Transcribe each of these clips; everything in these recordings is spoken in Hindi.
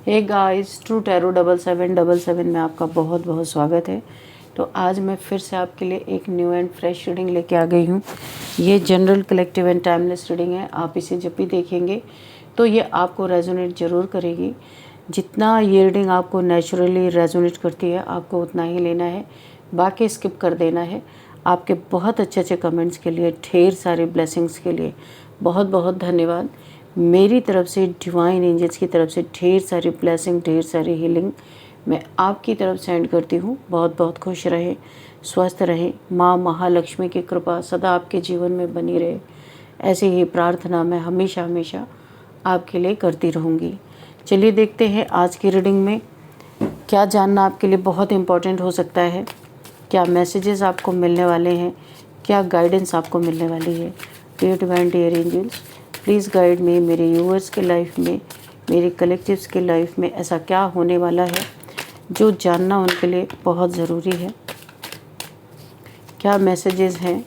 हे गाइस, ट्रू टैरो 7777 में आपका बहुत बहुत स्वागत है। तो आज मैं फिर से आपके लिए एक न्यू एंड फ्रेश रीडिंग लेके आ गई हूँ। ये general, collective and timeless reading है। आप इसे जब भी देखेंगे तो ये आपको रेजोनेट ज़रूर करेगी। जितना ये रीडिंग आपको नेचुरली रेजोनेट करती है, आपको उतना ही लेना है, बाकी स्किप कर देना है। आपके बहुत अच्छे कमेंट्स के लिए, ढेर सारे ब्लेसिंग्स के लिए बहुत बहुत धन्यवाद। मेरी तरफ से, डिवाइन एंजल्स की तरफ से ढेर सारी ब्लेसिंग, ढेर सारी हीलिंग मैं आपकी तरफ सेंड करती हूँ। बहुत बहुत खुश रहें, स्वस्थ रहें। माँ महालक्ष्मी की कृपा सदा आपके जीवन में बनी रहे, ऐसी ही प्रार्थना मैं हमेशा हमेशा आपके लिए करती रहूँगी। चलिए देखते हैं आज की रीडिंग में क्या जानना आपके लिए बहुत इम्पोर्टेंट हो सकता है, क्या मैसेजेस आपको मिलने वाले हैं, क्या गाइडेंस आपको मिलने वाली है। Dear divine, dear angels, please guide me. मेरे व्यूअर्स के लाइफ में, मेरे कलेक्टिव्स के लाइफ में ऐसा क्या होने वाला है जो जानना उनके लिए बहुत ज़रूरी है। क्या मैसेजेस हैं।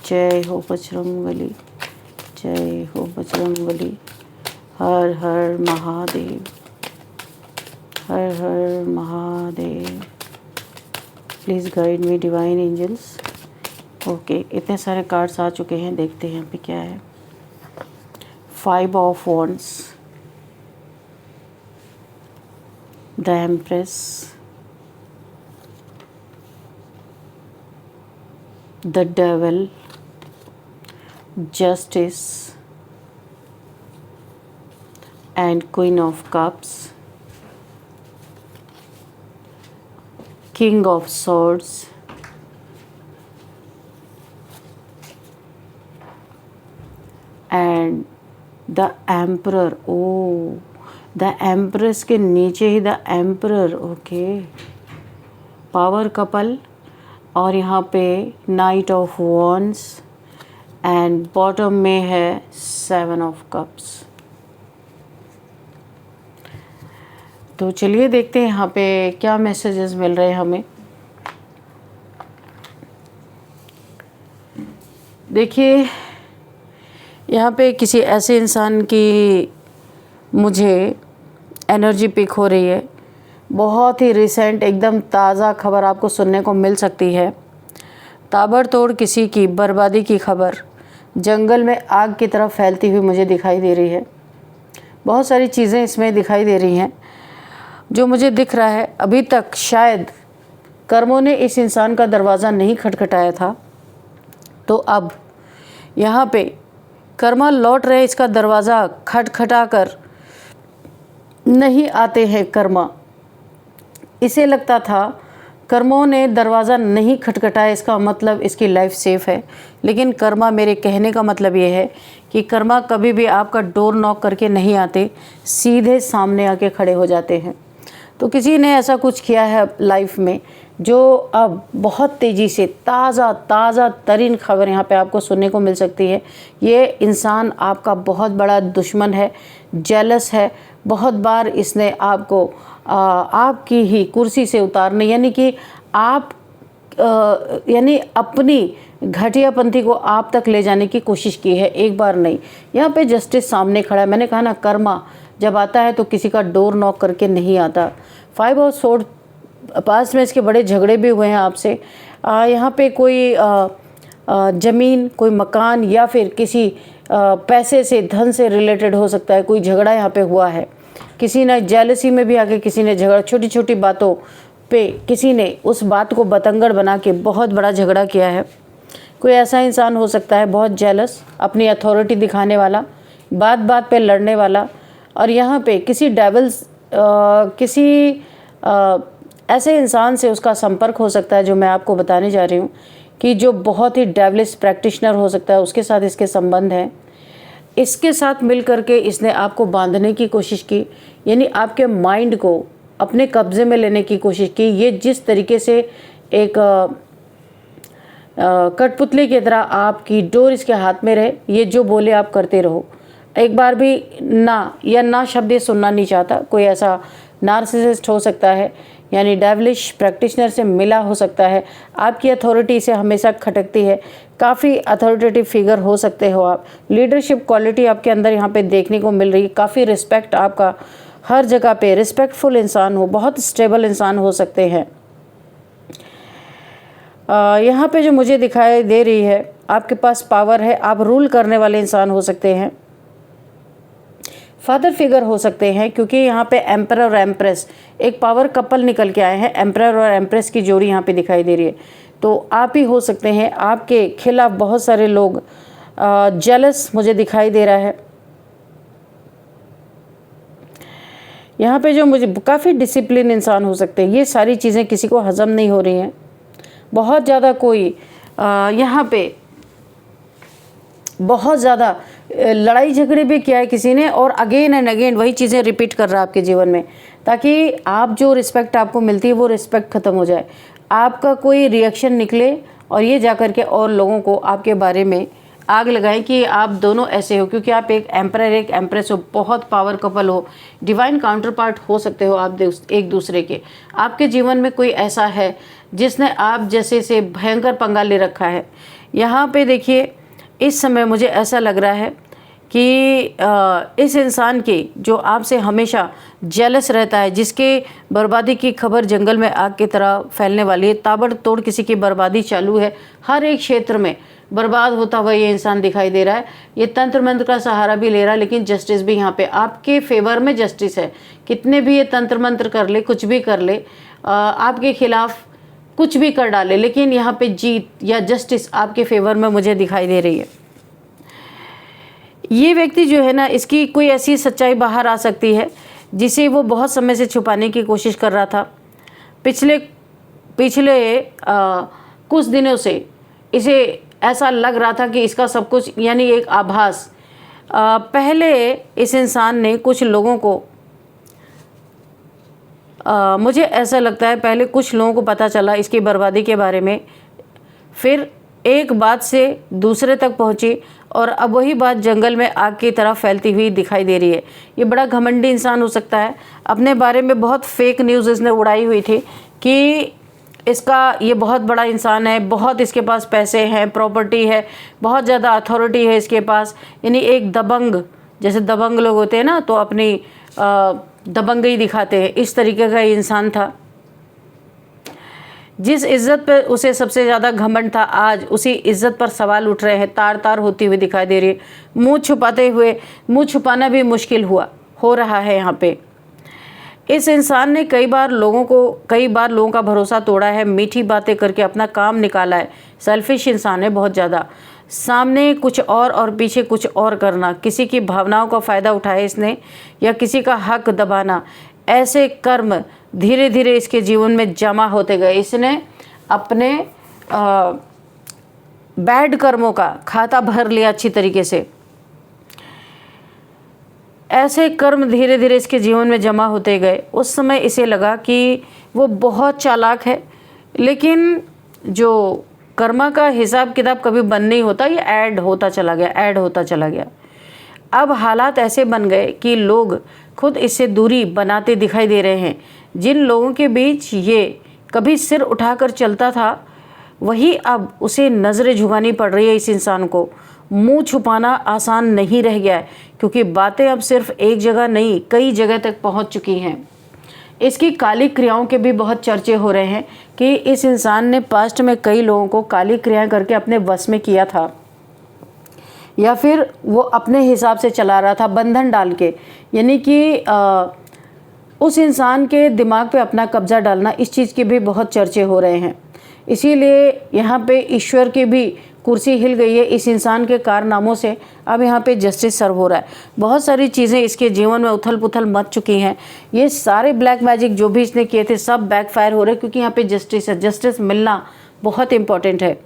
जय हो बजरंगबली, जय हो बजरंगबली। हर हर महादेव, हर हर Mahadev. Please guide me divine angels. Okay, इतने सारे कार्ड्स आ चुके हैं, देखते हैं यहाँ पे क्या है। 5 of Wands, the Empress, the Devil, Justice, and Queen of Cups, King of Swords, and the emperor. Oh, the empress के नीचे ही the emperor. Okay, power couple, और यहाँ पे knight of wands, and bottom में है 7 ऑफ कप्स। तो चलिए देखते हैं यहाँ पे क्या मैसेजेस मिल रहे हैं हमें। देखिए, यहाँ पे किसी ऐसे इंसान की मुझे एनर्जी पिक हो रही है। बहुत ही रिसेंट, एकदम ताज़ा खबर आपको सुनने को मिल सकती है। ताबड़तोड़ किसी की बर्बादी की खबर जंगल में आग की तरफ फैलती हुई मुझे दिखाई दे रही है। बहुत सारी चीज़ें इसमें दिखाई दे रही हैं। जो मुझे दिख रहा है, अभी तक शायद कर्मों ने इस इंसान का दरवाज़ा नहीं खटखटाया था, तो अब यहाँ पे कर्मा लौट रहे, इसका दरवाज़ा खटखटा कर नहीं आते हैं कर्मा। इसे लगता था कर्मों ने दरवाज़ा नहीं खटखटाया, इसका मतलब इसकी लाइफ सेफ है। लेकिन कर्मा, मेरे कहने का मतलब ये है कि कर्मा कभी भी आपका डोर नॉक करके नहीं आते, सीधे सामने आके खड़े हो जाते हैं। तो किसी ने ऐसा कुछ किया है लाइफ में, जो अब बहुत तेज़ी से ताज़ा तरीन खबर यहाँ पे आपको सुनने को मिल सकती है। ये इंसान आपका बहुत बड़ा दुश्मन है, जेलस है। बहुत बार इसने आपको आपकी ही कुर्सी से उतारने, यानी कि आप यानी अपनी घटियापंथी को आप तक ले जाने की कोशिश की है, एक बार नहीं। यहाँ पे जस्टिस सामने खड़ा है। मैंने कहा ना, कर्मा जब आता है तो किसी का डोर नॉक करके नहीं आता। 5 ऑफ सोर्ड, पास में इसके बड़े झगड़े भी हुए हैं आपसे। यहाँ पे कोई ज़मीन, कोई मकान, या फिर किसी पैसे से, धन से रिलेटेड हो सकता है। कोई झगड़ा यहाँ पे हुआ है। किसी ने जेलसी में भी आके किसी ने झगड़ा, छोटी छोटी बातों पे किसी ने उस बात को बतंगड़ बना के बहुत बड़ा झगड़ा किया है। कोई ऐसा इंसान हो सकता है बहुत जेलस, अपनी अथॉरिटी दिखाने वाला, बात बात पे लड़ने वाला। और यहाँ पे किसी डेविल्स, किसी ऐसे इंसान से उसका संपर्क हो सकता है, जो मैं आपको बताने जा रही हूँ कि जो बहुत ही डेविलिश प्रैक्टिशनर हो सकता है, उसके साथ इसके संबंध हैं। इसके साथ मिल करके इसने आपको बांधने की कोशिश की, यानी आपके माइंड को अपने कब्जे में लेने की कोशिश की। ये जिस तरीके से एक कठपुतली की तरह आपकी डोर इसके हाथ में रहे, ये जो बोले आप करते रहो। एक बार भी ना या ना शब्द ये सुनना नहीं चाहता। कोई ऐसा नार्सिसिस्ट हो सकता है, यानी डेविलिश प्रैक्टिशनर से मिला हो सकता है। आपकी अथॉरिटी से हमेशा खटकती है। काफ़ी अथॉरिटेटिव फिगर हो सकते हो आप। लीडरशिप क्वालिटी आपके अंदर यहाँ पे देखने को मिल रही है। काफ़ी रिस्पेक्ट आपका हर जगह पे रिस्पेक्टफुल इंसान हो, बहुत स्टेबल इंसान हो सकते हैं। यहाँ पे जो मुझे दिखाई दे रही है, आपके पास पावर है, आप रूल करने वाले इंसान हो सकते हैं, फादर फिगर हो सकते हैं, क्योंकि यहाँ पे एम्परर और एम्प्रेस एक पावर कपल निकल के आए हैं। एम्परर और एम्प्रेस की जोड़ी यहाँ पे दिखाई दे रही है। तो आप ही हो सकते हैं, आपके खिलाफ बहुत सारे लोग जेलस मुझे दिखाई दे रहा है। यहाँ पे जो मुझे काफ़ी डिसिप्लिन इंसान हो सकते हैं। ये सारी चीज़ें किसी को हजम नहीं हो रही हैं। बहुत ज़्यादा कोई यहाँ पे बहुत ज़्यादा लड़ाई झगड़े भी किया है किसी ने, और अगेन एंड अगेन वही चीज़ें रिपीट कर रहा है आपके जीवन में, ताकि आप जो रिस्पेक्ट आपको मिलती है वो रिस्पेक्ट ख़त्म हो जाए, आपका कोई रिएक्शन निकले और ये जा कर के और लोगों को आपके बारे में आग लगाएं कि आप दोनों ऐसे हो, क्योंकि आप एक एम्परर एक एम्प्रेस हो, बहुत पावर कपल हो, डिवाइन काउंटर पार्ट हो सकते हो आप एक दूसरे के। आपके जीवन में कोई ऐसा है जिसने आप जैसे से भयंकर पंगा ले रखा है। यहाँ पे देखिए, इस समय मुझे ऐसा लग रहा है कि इस इंसान की जो आपसे हमेशा जेलस रहता है, जिसके बर्बादी की खबर जंगल में आग की तरह फैलने वाली है, ताबड़तोड़ किसी की बर्बादी चालू है, हर एक क्षेत्र में बर्बाद होता हुआ ये इंसान दिखाई दे रहा है। ये तंत्र मंत्र का सहारा भी ले रहा है, लेकिन जस्टिस भी यहाँ पे आपके फेवर में जस्टिस है। कितने भी ये तंत्र मंत्र कर ले, कुछ भी कर ले, आपके खिलाफ कुछ भी कर डाले, लेकिन यहाँ पे जीत या जस्टिस आपके फेवर में मुझे दिखाई दे रही है। ये व्यक्ति जो है ना, इसकी कोई ऐसी सच्चाई बाहर आ सकती है जिसे वो बहुत समय से छुपाने की कोशिश कर रहा था। पिछले कुछ दिनों से इसे ऐसा लग रहा था कि इसका सब कुछ, यानी एक आभास, पहले इस इंसान ने कुछ लोगों को, मुझे ऐसा लगता है पहले कुछ लोगों को पता चला इसकी बर्बादी के बारे में, फिर एक बात से दूसरे तक पहुंची और अब वही बात जंगल में आग की तरह फैलती हुई दिखाई दे रही है। ये बड़ा घमंडी इंसान हो सकता है। अपने बारे में बहुत फेक न्यूज़ इसने उड़ाई हुई थी कि इसका ये बहुत बड़ा इंसान है, बहुत इसके पास पैसे हैं, प्रॉपर्टी है, बहुत ज़्यादा अथॉरिटी है इसके पास, यानी एक दबंग, जैसे दबंग लोग होते हैं ना, तो अपनी दबंगई दिखाते हैं, इस तरीके का इंसान था। जिस इज़्ज़त पे उसे सबसे ज़्यादा घमंड था, आज उसी इज़्ज़त पर सवाल उठ रहे हैं, तार तार होती हुई दिखाई दे रही है। मुंह छुपाना भी मुश्किल हो रहा है। यहाँ पे इस इंसान ने कई बार लोगों का भरोसा तोड़ा है, मीठी बातें करके अपना काम निकाला है। सेल्फिश इंसान है बहुत ज़्यादा, सामने कुछ और पीछे कुछ और करना, किसी की भावनाओं का फ़ायदा उठाया इसने, या किसी का हक दबाना, ऐसे कर्म धीरे धीरे इसके जीवन में जमा होते गए। इसने अपने बैड कर्मों का खाता भर लिया अच्छी तरीके से। ऐसे कर्म धीरे धीरे इसके जीवन में जमा होते गए। उस समय इसे लगा कि वो बहुत चालाक है, लेकिन जो कर्मा का हिसाब किताब कभी बंद नहीं होता, ये ऐड होता चला गया। अब हालात ऐसे बन गए कि लोग खुद इससे दूरी बनाते दिखाई दे रहे हैं। जिन लोगों के बीच ये कभी सिर उठाकर चलता था, वही अब उसे नज़रें झुकानी पड़ रही है। इस इंसान को मुंह छुपाना आसान नहीं रह गया है, क्योंकि बातें अब सिर्फ एक जगह नहीं, कई जगह तक पहुंच चुकी हैं। इसकी काली क्रियाओं के भी बहुत चर्चे हो रहे हैं कि इस इंसान ने पास्ट में कई लोगों को काली क्रियाएं करके अपने वश में किया था, या फिर वो अपने हिसाब से चला रहा था बंधन डाल के, यानी कि उस इंसान के दिमाग पे अपना कब्जा डालना। इस चीज़ के भी बहुत चर्चे हो रहे हैं। इसीलिए यहाँ पे ईश्वर की भी कुर्सी हिल गई है इस इंसान के कारनामों से। अब यहाँ पे जस्टिस सर्व हो रहा है। बहुत सारी चीज़ें इसके जीवन में उथल पुथल मच चुकी हैं। ये सारे ब्लैक मैजिक जो भी इसने किए थे सब बैकफायर हो रहे हैं, क्योंकि यहाँ पे जस्टिस है। जस्टिस मिलना बहुत इम्पॉर्टेंट है।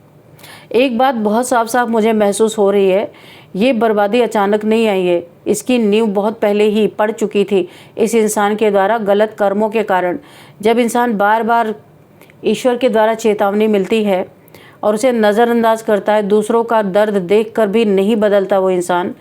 एक बात बहुत साफ साफ मुझे महसूस हो रही है, ये बर्बादी अचानक नहीं आई है, इसकी नींव बहुत पहले ही पड़ चुकी थी इस इंसान के द्वारा गलत कर्मों के कारण। जब इंसान बार बार ईश्वर के द्वारा चेतावनी मिलती है और उसे नज़रअंदाज करता है, दूसरों का दर्द देखकर भी नहीं बदलता वो इंसान,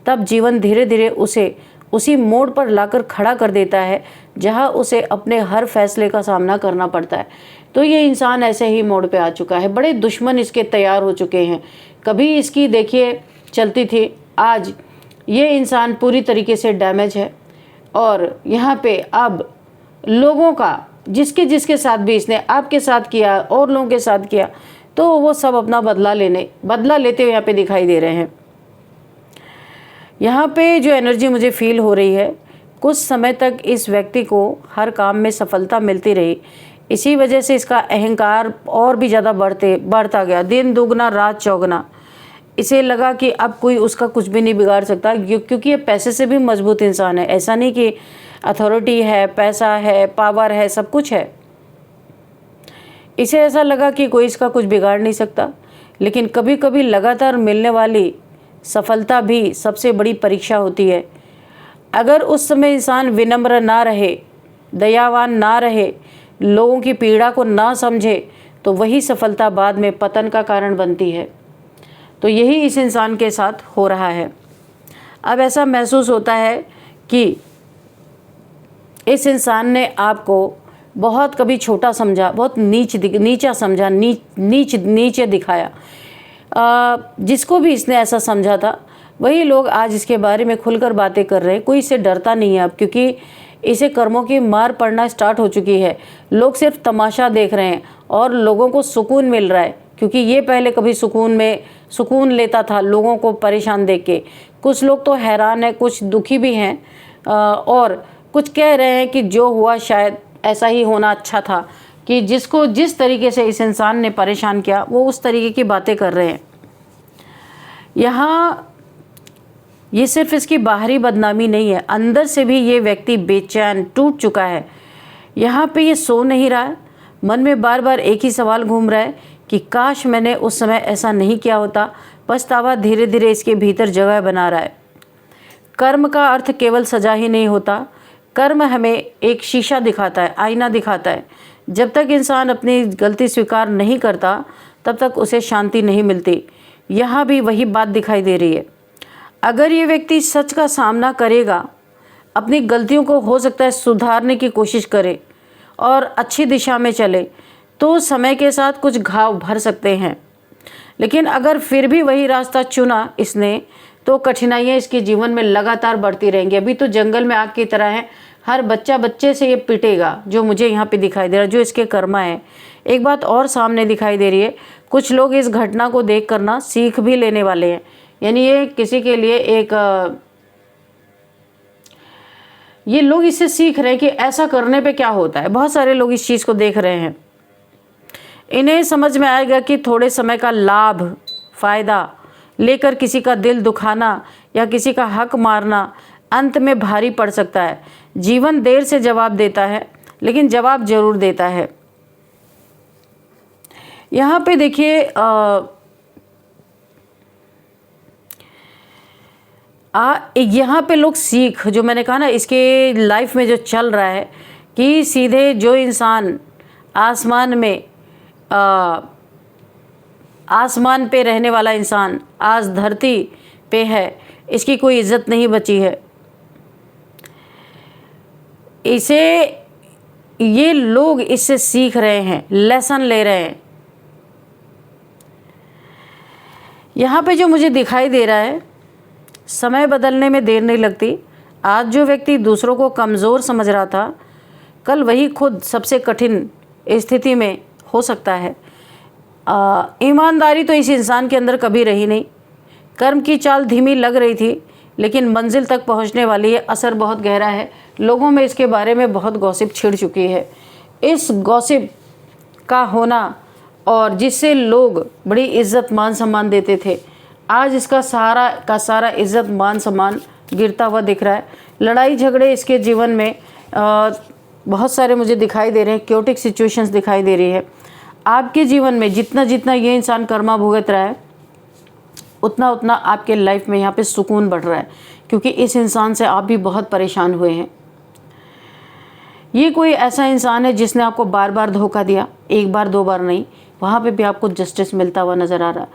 तब जीवन धीरे धीरे उसे उसी मोड़ पर लाकर खड़ा कर देता है जहां उसे अपने हर फैसले का सामना करना पड़ता है। तो ये इंसान ऐसे ही मोड़ पे आ चुका है। बड़े दुश्मन इसके तैयार हो चुके हैं। कभी इसकी देखिए चलती थी, आज ये इंसान पूरी तरीके से डैमेज है। और यहाँ पे अब लोगों का जिसके जिसके साथ भी इसने आपके साथ किया और लोगों के साथ किया, तो वो सब अपना बदला लेते हुए यहाँ पे दिखाई दे रहे हैं। यहाँ पे जो एनर्जी मुझे फील हो रही है, कुछ समय तक इस व्यक्ति को हर काम में सफलता मिलती रही, इसी वजह से इसका अहंकार और भी ज़्यादा बढ़ता गया, दिन दुगना रात चौगुना। इसे लगा कि अब कोई उसका कुछ भी नहीं बिगाड़ सकता, क्योंकि ये पैसे से भी मजबूत इंसान है। ऐसा नहीं कि अथॉरिटी है, पैसा है, पावर है, सब कुछ है। इसे ऐसा लगा कि कोई इसका कुछ बिगाड़ नहीं सकता। लेकिन कभी कभी लगातार मिलने वाली सफलता भी सबसे बड़ी परीक्षा होती है। अगर उस समय इंसान विनम्र ना रहे, दयावान ना रहे, लोगों की पीड़ा को ना समझे, तो वही सफलता बाद में पतन का कारण बनती है। तो यही इस इंसान के साथ हो रहा है। अब ऐसा महसूस होता है कि इस इंसान ने आपको बहुत कभी छोटा समझा, बहुत नीचा समझा, नीचे दिखाया। जिसको भी इसने ऐसा समझा था, वही लोग आज इसके बारे में खुलकर बातें कर रहे हैं। कोई इससे डरता नहीं है अब, क्योंकि इसे कर्मों की मार पड़ना स्टार्ट हो चुकी है। लोग सिर्फ तमाशा देख रहे हैं और लोगों को सुकून मिल रहा है, क्योंकि ये पहले कभी सुकून लेता था लोगों को परेशान देख के। कुछ लोग तो हैरान है, कुछ दुखी भी हैं, और कुछ कह रहे हैं कि जो हुआ शायद ऐसा ही होना अच्छा था, कि जिसको जिस तरीके से इस इंसान ने परेशान किया वो उस तरीके की बातें कर रहे हैं। यहाँ ये सिर्फ इसकी बाहरी बदनामी नहीं है, अंदर से भी ये व्यक्ति बेचैन, टूट चुका है। यहाँ पे ये सो नहीं रहा है, मन में बार बार एक ही सवाल घूम रहा है कि काश मैंने उस समय ऐसा नहीं किया होता। पछतावा धीरे धीरे इसके भीतर जगह बना रहा है। कर्म का अर्थ केवल सजा ही नहीं होता, कर्म हमें एक शीशा दिखाता है, आईना दिखाता है। जब तक इंसान अपनी गलती स्वीकार नहीं करता, तब तक उसे शांति नहीं मिलती। यहाँ भी वही बात दिखाई दे रही है। अगर ये व्यक्ति सच का सामना करेगा, अपनी गलतियों को हो सकता है सुधारने की कोशिश करे और अच्छी दिशा में चले, तो समय के साथ कुछ घाव भर सकते हैं। लेकिन अगर फिर भी वही रास्ता चुना इसने, तो कठिनाइयाँ इसके जीवन में लगातार बढ़ती रहेंगी। अभी तो जंगल में आग की तरह है, हर बच्चे से ये पिटेगा, जो मुझे यहाँ पे दिखाई दे रहा है, जो इसके कर्मा है। एक बात और सामने दिखाई दे रही है, कुछ लोग इस घटना को देख कर ना सीख भी लेने वाले हैं। यानी ये किसी के लिए ये लोग इससे सीख रहे हैं कि ऐसा करने पे क्या होता है। बहुत सारे लोग इस चीज़ को देख रहे हैं। इन्हें समझ में आएगा कि थोड़े समय का लाभ फ़ायदा लेकर किसी का दिल दुखाना या किसी का हक मारना अंत में भारी पड़ सकता है। जीवन देर से जवाब देता है, लेकिन जवाब जरूर देता है। यहाँ पे देखिए, यहाँ पे लोग सीख, जो मैंने कहा ना, इसके लाइफ में जो चल रहा है कि सीधे जो इंसान आसमान पे रहने वाला इंसान आज धरती पे है, इसकी कोई इज्जत नहीं बची है। ये लोग इससे सीख रहे हैं, लेसन ले रहे हैं। यहाँ पे जो मुझे दिखाई दे रहा है, समय बदलने में देर नहीं लगती। आज जो व्यक्ति दूसरों को कमज़ोर समझ रहा था, कल वही खुद सबसे कठिन स्थिति में हो सकता है। ईमानदारी तो इस इंसान के अंदर कभी रही नहीं। कर्म की चाल धीमी लग रही थी, लेकिन मंजिल तक पहुंचने वाली है। असर बहुत गहरा है, लोगों में इसके बारे में बहुत गॉसिप छिड़ चुकी है। इस गॉसिप का होना और जिससे लोग बड़ी इज्जत मान सम्मान देते थे, आज इसका सारा इज्जत मान सम्मान गिरता हुआ दिख रहा है। लड़ाई झगड़े इसके जीवन में बहुत सारे मुझे दिखाई दे रहे हैं। क्योटिक सिचुएशंस दिखाई दे रही है। आपके जीवन में जितना जितना ये इंसान कर्मा भुगत रहा है, उतना उतना आपके लाइफ में यहाँ पे सुकून बढ़ रहा है, क्योंकि इस इंसान से आप भी बहुत परेशान हुए हैं। ये कोई ऐसा इंसान है जिसने आपको बार बार धोखा दिया, एक बार दो बार नहीं, वहाँ पे भी आपको जस्टिस मिलता हुआ नज़र आ रहा है।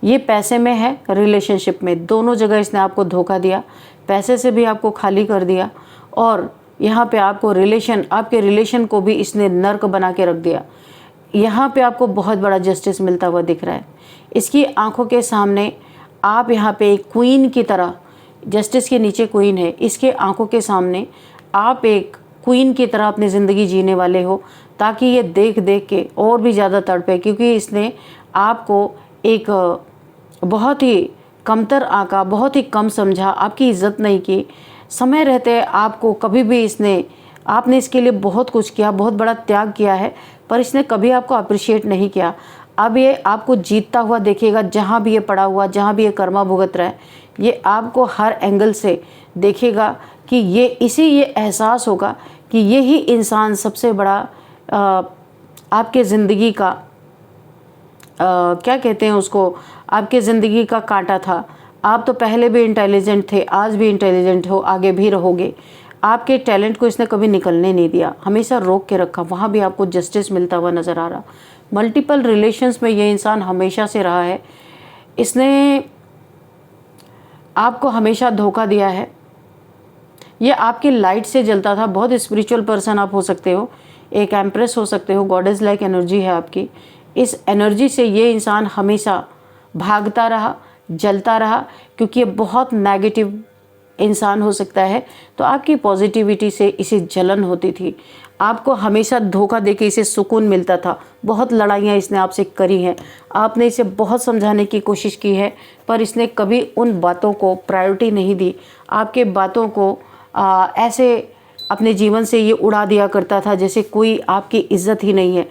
ये पैसे में है, रिलेशनशिप में, दोनों जगह इसने आपको धोखा दिया। पैसे से भी आपको खाली कर दिया, और यहाँ पे आपके रिलेशन को भी इसने नर्क बना के रख दिया। यहाँ पे आपको बहुत बड़ा जस्टिस मिलता हुआ दिख रहा है। इसकी आंखों के सामने आप यहाँ पे एक क्वीन की तरह, जस्टिस के नीचे क्वीन है, इसके आंखों के सामने आप एक क्वीन की तरह अपनी ज़िंदगी जीने वाले हो, ताकि ये देख देख के और भी ज़्यादा तड़पे, क्योंकि इसने आपको एक बहुत ही कमतर आंका, बहुत ही कम समझा, आपकी इज़्ज़त नहीं की। समय रहते आपको कभी भी आपने इसके लिए बहुत कुछ किया, बहुत बड़ा त्याग किया है, पर इसने कभी आपको अप्रिशिएट नहीं किया। अब ये आपको जीतता हुआ देखेगा, जहाँ भी ये पड़ा हुआ, जहाँ भी ये कर्मा भुगत रहा है, ये आपको हर एंगल से देखेगा कि ये एहसास होगा कि यही इंसान सबसे बड़ा आपके ज़िंदगी का क्या कहते हैं उसको, आपके ज़िंदगी का कांटा था। आप तो पहले भी इंटेलिजेंट थे, आज भी इंटेलिजेंट हो, आगे भी रहोगे। आपके टैलेंट को इसने कभी निकलने नहीं दिया, हमेशा रोक के रखा, वहाँ भी आपको जस्टिस मिलता हुआ नज़र आ रहा। मल्टीपल रिलेशंस में ये इंसान हमेशा से रहा है, इसने आपको हमेशा धोखा दिया है। ये आपकी लाइट से जलता था, बहुत स्पिरिचुअल पर्सन आप हो सकते हो, एक एम्प्रेस हो सकते हो, गॉडेस लाइक एनर्जी है आपकी। इस एनर्जी से ये इंसान हमेशा भागता रहा, जलता रहा, क्योंकि ये बहुत नेगेटिव इंसान हो सकता है। तो आपकी पॉजिटिविटी से इसे जलन होती थी, आपको हमेशा धोखा देके इसे सुकून मिलता था। बहुत लड़ाइयाँ इसने आपसे करी हैं, आपने इसे बहुत समझाने की कोशिश की है, पर इसने कभी उन बातों को प्रायोरिटी नहीं दी। आपके बातों को ऐसे अपने जीवन से ये उड़ा दिया करता था जैसे कोई आपकी इज्जत ही नहीं है।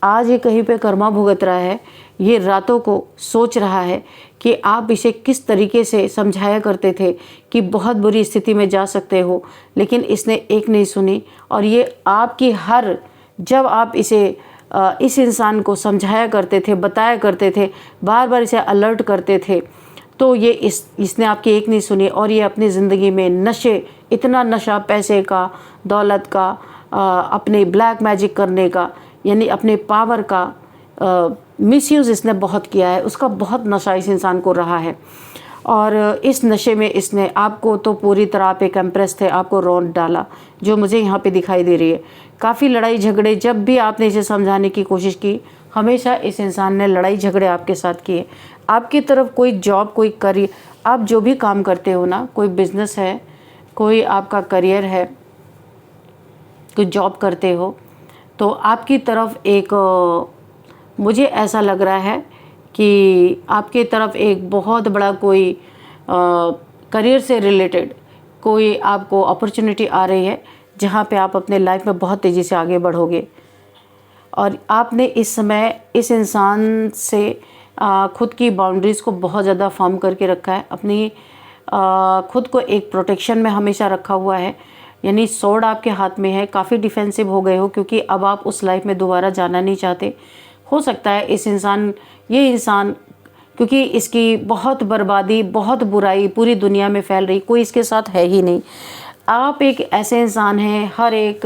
आज ये कहीं पे कर्मा भुगत रहा है, ये रातों को सोच रहा है कि आप इसे किस तरीके से समझाया करते थे कि बहुत बुरी स्थिति में जा सकते हो, लेकिन इसने एक नहीं सुनी। और ये आपकी जब आप इस इंसान को समझाया करते थे, बताया करते थे, बार बार इसे अलर्ट करते थे, तो ये इसने आपकी एक नहीं सुनी। और ये अपनी ज़िंदगी में इतना नशा, पैसे का, दौलत का, अपने ब्लैक मैजिक करने का, यानी अपने पावर का मिसयूज़ इसने बहुत किया है। उसका बहुत नशा इस इंसान को रहा है, और इस नशे में इसने आपको तो पूरी तरह, आप एक एम्प्रेस थे, आपको रौंद डाला, जो मुझे यहाँ पे दिखाई दे रही है। काफ़ी लड़ाई झगड़े, जब भी आपने इसे समझाने की कोशिश की, हमेशा इस इंसान ने लड़ाई झगड़े आपके साथ किए। आपकी तरफ कोई जॉब, कोई करियर, आप जो भी काम करते हो ना, कोई बिजनेस है, कोई आपका करियर है, कोई जॉब करते हो, तो आपकी तरफ मुझे ऐसा लग रहा है कि आपकी तरफ एक बहुत बड़ा कोई करियर से रिलेटेड कोई आपको अपॉर्चुनिटी आ रही है, जहाँ पे आप अपने लाइफ में बहुत तेज़ी से आगे बढ़ोगे। और आपने इस समय इस इंसान से खुद की बाउंड्रीज़ को बहुत ज़्यादा फर्म करके रखा है, अपनी खुद को एक प्रोटेक्शन में हमेशा रखा हुआ है, यानी स्वॉर्ड आपके हाथ में है। काफ़ी डिफेंसिव हो गए हो, क्योंकि अब आप उस लाइफ में दोबारा जाना नहीं चाहते। हो सकता है ये इंसान क्योंकि इसकी बहुत बर्बादी, बहुत बुराई पूरी दुनिया में फैल रही, कोई इसके साथ है ही नहीं। आप एक ऐसे इंसान हैं, हर एक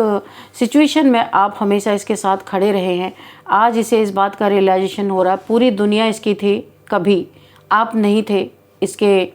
सिचुएशन में आप हमेशा इसके साथ खड़े रहे हैं। आज इसे इस बात का रियलाइजेशन हो रहा है, पूरी दुनिया इसकी थी, कभी आप नहीं थे इसके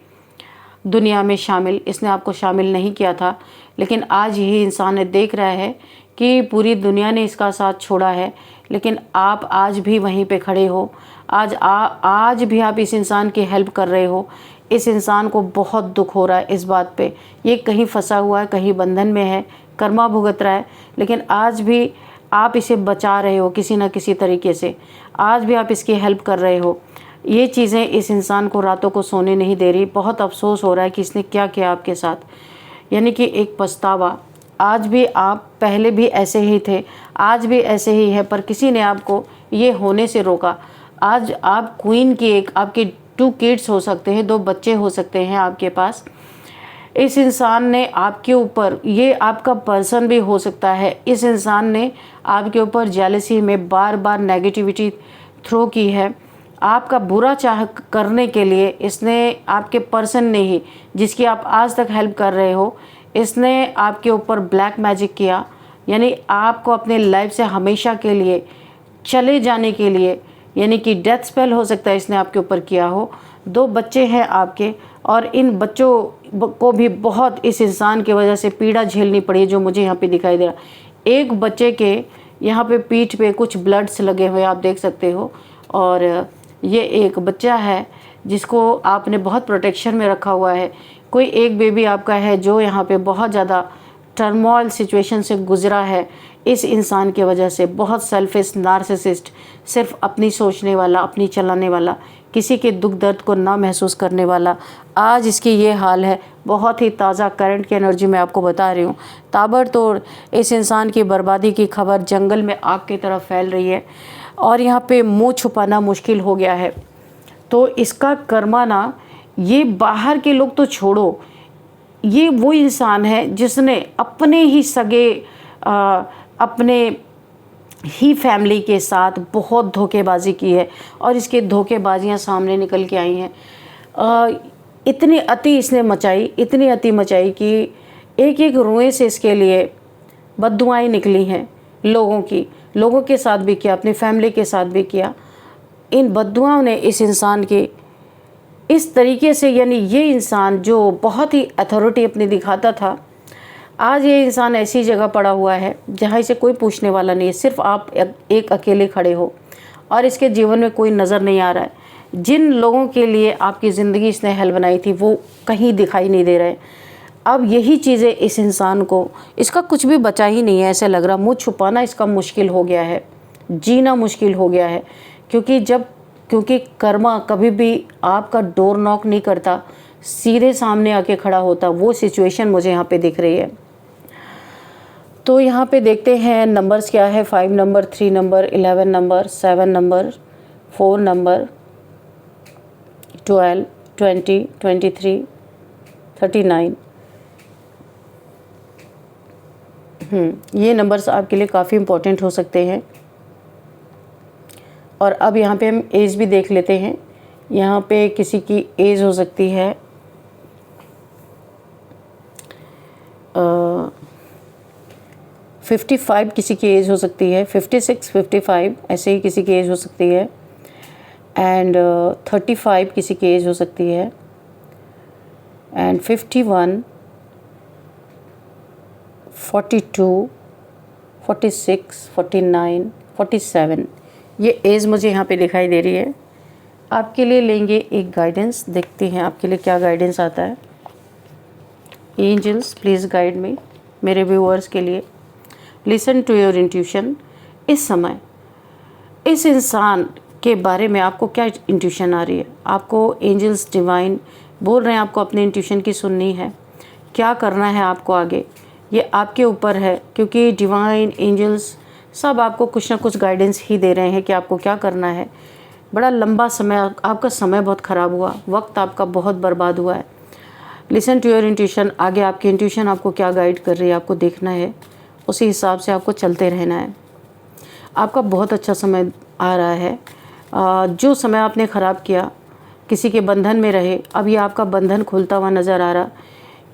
दुनिया में शामिल, इसने आपको शामिल नहीं किया था। लेकिन आज यही इंसान देख रहा है कि पूरी दुनिया ने इसका साथ छोड़ा है, लेकिन आप आज भी वहीं पे खड़े हो। आज भी आप इस इंसान की हेल्प कर रहे हो। इस इंसान को बहुत दुख हो रहा है इस बात पे, ये कहीं फंसा हुआ है, कहीं बंधन में है, कर्मा भुगत रहा है, लेकिन आज भी आप इसे बचा रहे हो किसी न किसी तरीके से। आज भी आप इसकी हेल्प कर रहे हो। ये चीज़ें इस इंसान को रातों को सोने नहीं दे रही। बहुत अफसोस हो रहा है कि इसने क्या किया आपके साथ, यानी कि एक पछतावा। आज भी आप पहले भी ऐसे ही थे, आज भी ऐसे ही है, पर किसी ने आपको ये होने से रोका। आज आप क्वीन की आपके 2 किड्स हो सकते हैं, 2 बच्चे हो सकते हैं आपके पास। इस इंसान ने आपके ऊपर, ये आपका पर्सन भी हो सकता है, इस इंसान ने आपके ऊपर जेलसी में बार बार नेगेटिविटी थ्रो की है। आपका बुरा चाह करने के लिए इसने, आपके पर्सन ने ही, जिसकी आप आज तक हेल्प कर रहे हो, इसने आपके ऊपर ब्लैक मैजिक किया, यानी आपको अपने लाइफ से हमेशा के लिए चले जाने के लिए, यानी कि डेथ स्पेल हो सकता है इसने आपके ऊपर किया हो। 2 बच्चे हैं आपके, और इन बच्चों को भी बहुत इस इंसान की वजह से पीड़ा झेलनी पड़ी, जो मुझे यहाँ पे दिखाई दे रहा। एक बच्चे के यहाँ पे पीठ पे कुछ ब्लड्स लगे हुए आप देख सकते हो, और ये एक बच्चा है जिसको आपने बहुत प्रोटेक्शन में रखा हुआ है। कोई एक बेबी आपका है जो यहाँ पे बहुत ज़्यादा टर्मोइल सिचुएशन से गुजरा है इस इंसान की वजह से। बहुत सेल्फिश, नार्सिसिस्ट, सिर्फ अपनी सोचने वाला, अपनी चलाने वाला, किसी के दुख दर्द को ना महसूस करने वाला, आज इसकी ये हाल है। बहुत ही ताज़ा करंट की एनर्जी मैं आपको बता रही हूँ। ताबड़तोड़ इस इंसान की बर्बादी की खबर जंगल में आग की तरह फैल रही है और यहाँ पे मुँह छुपाना मुश्किल हो गया है। तो इसका कर्मा ना, ये बाहर के लोग तो छोड़ो, ये वो इंसान है जिसने अपने ही सगे अपने ही फैमिली के साथ बहुत धोखेबाजी की है और इसके धोखेबाजियां सामने निकल के आई हैं। इतनी अति इसने मचाई, इतनी अति मचाई कि एक एक रुएं से इसके लिए बद्दुआएं निकली हैं लोगों के साथ भी किया, अपनी फैमिली के साथ भी किया। इन बद्दुआओं ने इस इंसान के इस तरीके से, यानी ये इंसान जो बहुत ही अथॉरिटी अपनी दिखाता था, आज ये इंसान ऐसी जगह पड़ा हुआ है जहाँ इसे कोई पूछने वाला नहीं है। सिर्फ आप एक अकेले खड़े हो और इसके जीवन में कोई नज़र नहीं आ रहा है। जिन लोगों के लिए आपकी ज़िंदगी इसने हल बनाई थी वो कहीं दिखाई नहीं दे रहे। अब यही चीज़ें इस इंसान को, इसका कुछ भी बचा ही नहीं है ऐसे लग रहा। मुँह छुपाना इसका मुश्किल हो गया है, जीना मुश्किल हो गया है, क्योंकि कर्मा कभी भी आपका डोर नॉक नहीं करता, सीधे सामने आके खड़ा होता। वो सिचुएशन मुझे यहाँ पे दिख रही है। तो यहाँ पे देखते हैं नंबर्स क्या है। 5 number, 3 number, 11 number, 7 number, 4 number, 12, 20, 23, 39। ये नंबर्स आपके लिए काफ़ी इम्पोर्टेंट हो सकते हैं। और अब यहाँ पे हम एज भी देख लेते हैं। यहाँ पे किसी की एज हो सकती है 55, किसी की एज हो सकती है 56, 55 ऐसे ही किसी की एज हो सकती है। एंड 35 किसी की एज हो सकती है। एंड 51, 42, 46, 49, 47 ये एज मुझे यहाँ पे दिखाई दे रही है। आपके लिए लेंगे एक गाइडेंस, देखते हैं आपके लिए क्या गाइडेंस आता है। एंजल्स प्लीज़ गाइड मी, मेरे व्यूअर्स के लिए। Listen to your intuition. इस समय इस इंसान के बारे में आपको क्या इंट्यूशन आ रही है? आपको एंजल्स डिवाइन बोल रहे हैं आपको अपने इंट्यूशन की सुननी है। क्या करना है आपको आगे, ये आपके ऊपर है, क्योंकि डिवाइन एंजल्स सब आपको कुछ ना कुछ गाइडेंस ही दे रहे हैं कि आपको क्या करना है। बड़ा लंबा समय, आपका समय बहुत ख़राब हुआ, वक्त आपका बहुत बर्बाद हुआ है। Listen to your intuition. आगे आपकी इंट्यूशन आपको क्या गाइड कर रही है आपको देखना है, उसी हिसाब से आपको चलते रहना है। आपका बहुत अच्छा समय आ रहा है। जो समय आपने ख़राब किया, किसी के बंधन में रहे, अब ये आपका बंधन खुलता हुआ नज़र आ रहा।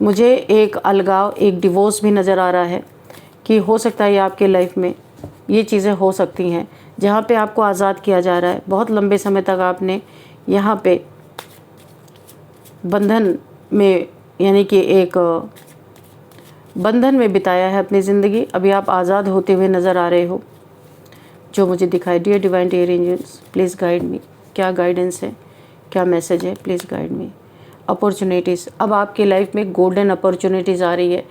मुझे एक अलगाव, एक डिवोर्स भी नज़र आ रहा है कि हो सकता है ये आपके लाइफ में ये चीज़ें हो सकती हैं, जहाँ पे आपको आज़ाद किया जा रहा है। बहुत लंबे समय तक आपने यहाँ पे बंधन में, यानी कि एक बंधन में बिताया है अपनी ज़िंदगी। अभी आप आज़ाद होते हुए नज़र आ रहे हो, जो मुझे दिखाई। Dear divine, dear angels please guide me. क्या गाइडेंस है, क्या मैसेज है, प्लीज़ गाइड मी। अपॉर्चुनिटीज़, अब आपकी लाइफ में गोल्डन अपॉर्चुनिटीज़ आ रही है।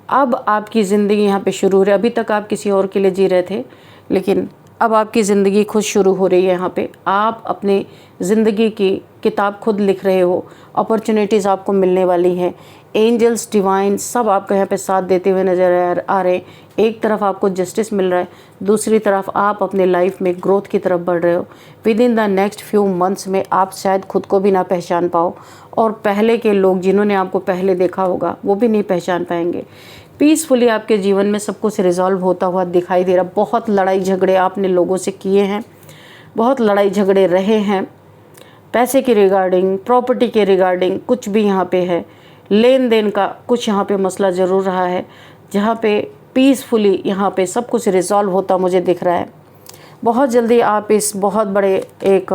अब आपकी ज़िंदगी यहाँ पे शुरू हो रही है। अभी तक आप किसी और के लिए जी रहे थे, लेकिन अब आपकी ज़िंदगी खुद शुरू हो रही है। यहाँ पे आप अपनी ज़िंदगी की किताब खुद लिख रहे हो। अपॉर्चुनिटीज़ आपको मिलने वाली हैं। एंजल्स डिवाइन सब आपको यहाँ पे साथ देते हुए नज़र आ रहे हैं। एक तरफ आपको जस्टिस मिल रहा है, दूसरी तरफ आप अपने लाइफ में ग्रोथ की तरफ बढ़ रहे हो। With in the next few months में आप शायद खुद को भी ना पहचान पाओ, और पहले के लोग जिन्होंने आपको पहले देखा होगा वो भी नहीं पहचान पाएंगे। पीसफुली आपके जीवन में सब कुछ रिजॉल्व होता हुआ दिखाई दे रहा। बहुत लड़ाई झगड़े आपने लोगों से किए हैं, बहुत लड़ाई झगड़े रहे हैं, पैसे के रिगार्डिंग, प्रॉपर्टी के रिगार्डिंग, कुछ भी यहाँ पे है। लेन देन का कुछ यहाँ पे मसला ज़रूर रहा है, जहाँ पे पीसफुली यहाँ पे सब कुछ रिजॉल्व होता मुझे दिख रहा है। बहुत जल्दी आप इस बहुत बड़े एक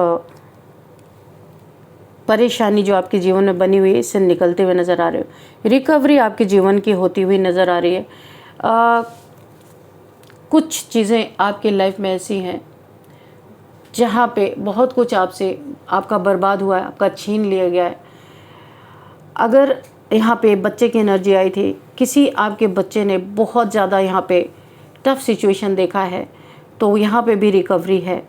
परेशानी जो आपके जीवन में बनी हुई है, इससे निकलते हुए नज़र आ रहे हो। रिकवरी आपके जीवन की होती हुई नज़र आ रही है। कुछ चीज़ें आपके लाइफ में ऐसी हैं जहाँ पे बहुत कुछ आपसे आपका बर्बाद हुआ है, आपका छीन लिया गया है। अगर यहाँ पे बच्चे की एनर्जी आई थी, किसी आपके बच्चे ने बहुत ज़्यादा यहाँ पे टफ सिचुएशन देखा है, तो यहाँ पे भी रिकवरी है।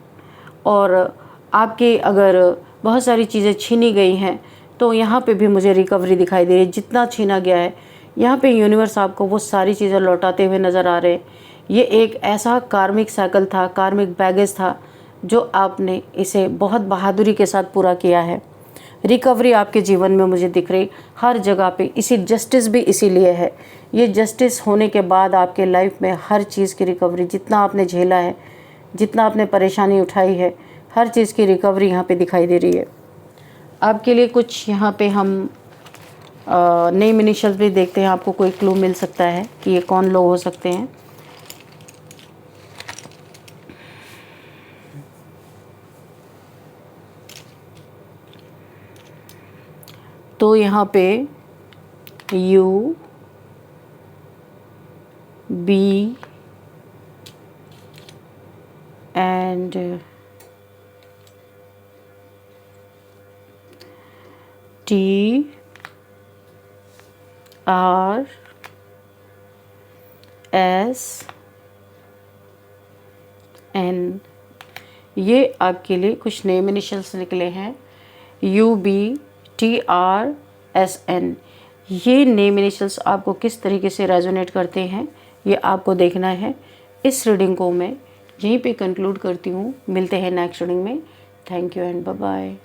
और आपके अगर बहुत सारी चीज़ें छीनी गई हैं तो यहाँ पे भी मुझे रिकवरी दिखाई दे रही है। जितना छीना गया है यहाँ पे यूनिवर्स आपको वो सारी चीज़ें लौटाते हुए नज़र आ रहे हैं। ये एक ऐसा कार्मिक साइकिल था, कार्मिक बैगेज था, जो आपने इसे बहुत बहादुरी के साथ पूरा किया है। रिकवरी आपके जीवन में मुझे दिख रही हर जगह पे। इसी जस्टिस भी इसीलिए है, ये जस्टिस होने के बाद आपके लाइफ में हर चीज़ की रिकवरी, जितना आपने झेला है, जितना आपने परेशानी उठाई है, हर चीज़ की रिकवरी यहाँ पे दिखाई दे रही है। आपके लिए कुछ यहाँ पे हम नेम इनिशियल्स भी देखते हैं, आपको कोई क्लू मिल सकता है कि ये कौन लोग हो सकते हैं। तो यहाँ पे U B and T R S N, ये आपके लिए कुछ नेम इनिशियल्स निकले हैं। UBTRSN, ये नेम इनिशियल्स आपको किस तरीके से रेजोनेट करते हैं ये आपको देखना है। इस रीडिंग को मैं यहीं पे कंक्लूड करती हूँ। मिलते हैं नेक्स्ट रीडिंग में। Thank you and bye bye.